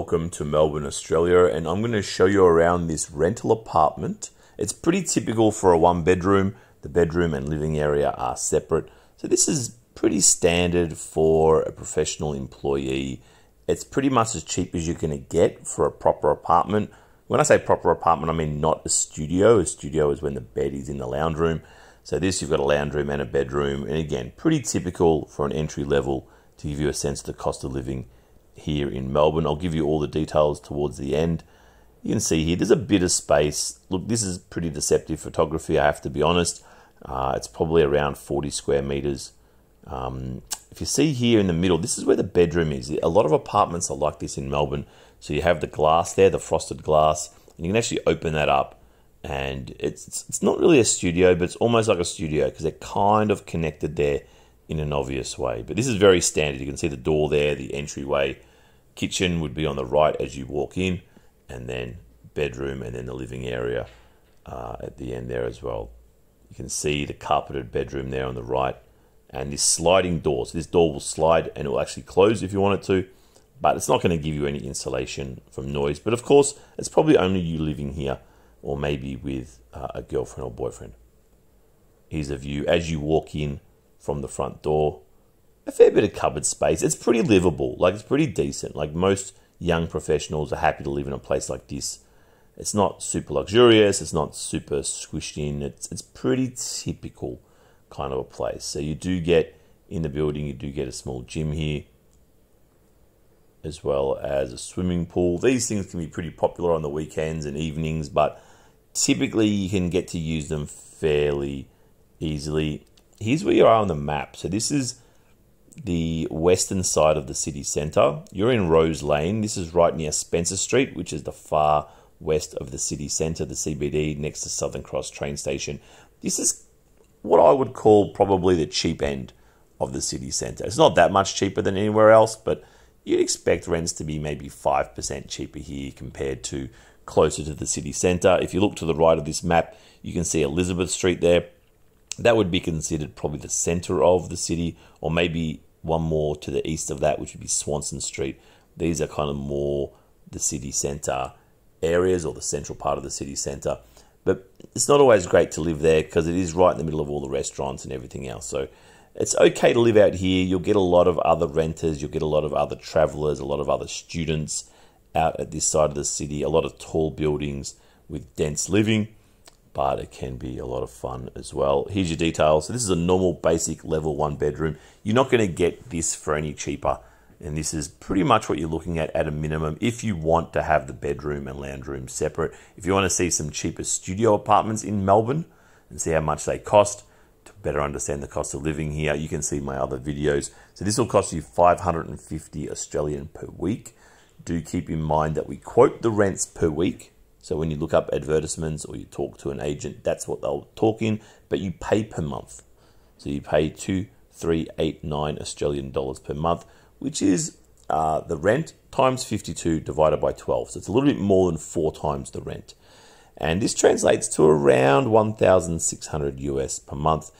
welcome to Melbourne, Australia, and I'm going to show you around this rental apartment. It's pretty typical for a one bedroom. The bedroom and living area are separate. So this is pretty standard for a professional employee. It's pretty much as cheap as you're going to get for a proper apartment. When I say proper apartment, I mean not a studio. A studio is when the bed is in the lounge room. So this, you've got a lounge room and a bedroom. And again, pretty typical for an entry level to give you a sense of the cost of living here in Melbourne. I'll give you all the details towards the end. You can see here, there's a bit of space. Look, this is pretty deceptive photography, I have to be honest. It's probably around 40 square meters. If you see here in the middle, this is where the bedroom is. A lot of apartments are like this in Melbourne. So you have the glass there, the frosted glass, and you can actually open that up. And it's not really a studio, but it's almost like a studio because they're kind of connected there in an obvious way. But this is very standard. You can see the door there, the entryway. Kitchen would be on the right as you walk in, and then bedroom, and then the living area at the end there as well. You can see the carpeted bedroom there on the right, and this sliding door. So this door will slide and it will actually close if you want it to, but it's not going to give you any insulation from noise. But of course, it's probably only you living here, or maybe with a girlfriend or boyfriend. Here's a view as you walk in from the front door. A fair bit of cupboard space. It's pretty livable, like it's pretty decent. Like most young professionals are happy to live in a place like this. It's not super luxurious, it's not super squished in, it's pretty typical kind of a place. So you do get, in the building, you do get a small gym here, as well as a swimming pool. These things can be pretty popular on the weekends and evenings, but typically you can get to use them fairly easily. Here's where you are on the map. So this is the western side of the city centre. You're in Rose Lane. This is right near Spencer Street, which is the far west of the city centre, the CBD, next to Southern Cross train station. This is what I would call probably the cheap end of the city centre. It's not that much cheaper than anywhere else, but you'd expect rents to be maybe 5% cheaper here compared to closer to the city centre. If you look to the right of this map, you can see Elizabeth Street there. That would be considered probably the centre of the city, or maybe one more to the east of that, which would be Swanston Street. These are kind of more the city centre areas, or the central part of the city centre. But it's not always great to live there because it is right in the middle of all the restaurants and everything else. So it's okay to live out here. You'll get a lot of other renters, you'll get a lot of other travellers, a lot of other students out at this side of the city, a lot of tall buildings with dense living, but it can be a lot of fun as well. Here's your details. So this is a normal basic level 1 bedroom. You're not going to get this for any cheaper, and this is pretty much what you're looking at a minimum if you want to have the bedroom and lounge room separate. If you want to see some cheaper studio apartments in Melbourne and see how much they cost, to better understand the cost of living here, you can see my other videos. So this will cost you 550 Australian per week. Do keep in mind that we quote the rents per week. So when you look up advertisements or you talk to an agent, that's what they'll talk in, but you pay per month. So you pay 2,389 Australian dollars per month, which is the rent times 52 divided by 12. So it's a little bit more than 4 times the rent. And this translates to around 1,600 US per month.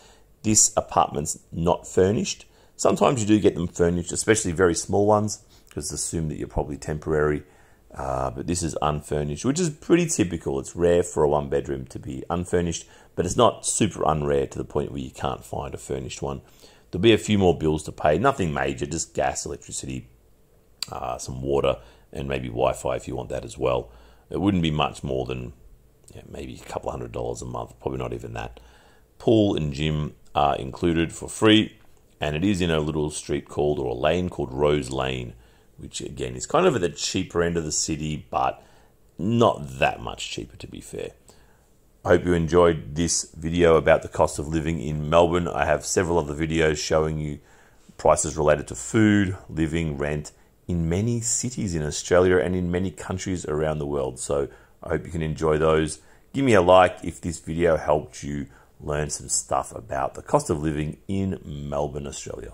This apartment's not furnished. Sometimes you do get them furnished, especially very small ones, because assume that you're probably temporary. But this is unfurnished, which is pretty typical. It's rare for a one bedroom to be unfurnished, but it's not super unrare to the point where you can't find a furnished one. There'll be a few more bills to pay, nothing major, just gas, electricity, some water, and maybe Wi-Fi if you want that as well. It wouldn't be much more than maybe a couple $100 a month, probably not even that. Pool and gym are included for free, and it is in a little street called, or a lane called Rose Lane, which again is kind of at the cheaper end of the city, but not that much cheaper to be fair. I hope you enjoyed this video about the cost of living in Melbourne. I have several other videos showing you prices related to food, living, rent in many cities in Australia and in many countries around the world. So I hope you can enjoy those. Give me a like if this video helped you learn some stuff about the cost of living in Melbourne, Australia.